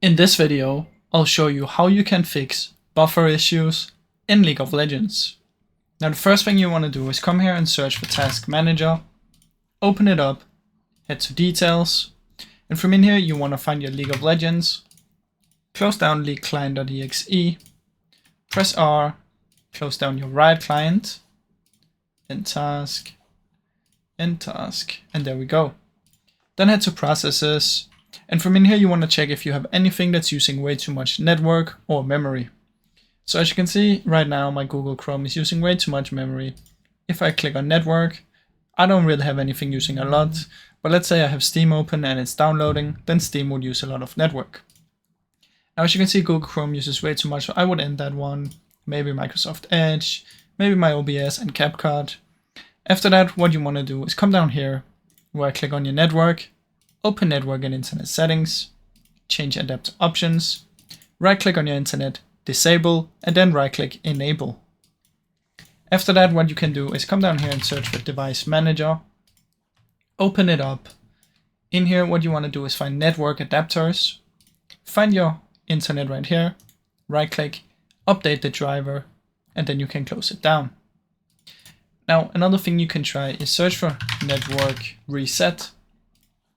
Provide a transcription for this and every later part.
In this video, I'll show you how you can fix buffer issues in League of Legends. Now the first thing you want to do is come here and search for Task Manager, open it up, head to Details, and from in here you want to find your League of Legends, close down League Client.exe, press R, close down your Riot client, and Task, and there we go. Then head to Processes, and from in here you want to check if you have anything that's using way too much network or memory. So as you can see right now, my Google Chrome is using way too much memory. If I click on network, I don't really have anything using a lot, but let's say I have Steam open and it's downloading, then Steam would use a lot of network. Now as you can see, Google Chrome uses way too much, so I would end that one. Maybe Microsoft Edge, maybe my OBS and CapCut. After that, what you want to do is come down here where I click on your network, open network and internet settings, change adapter options, right click on your internet, disable, and then right click enable. After that, what you can do is come down here and search for device manager, open it up. In here, what you want to do is find network adapters, find your internet right here, right click, update the driver, and then you can close it down. Now, another thing you can try is search for network reset,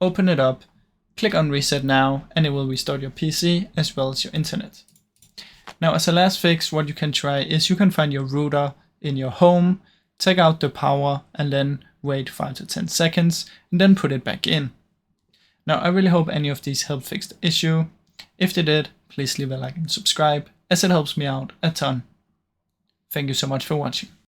open it up, click on reset now, and it will restart your PC as well as your internet. Now, as a last fix, what you can try is you can find your router in your home, take out the power, and then wait 5 to 10 seconds, and then put it back in. Now, I really hope any of these helped fix the issue. If they did, please leave a like and subscribe, as it helps me out a ton. Thank you so much for watching.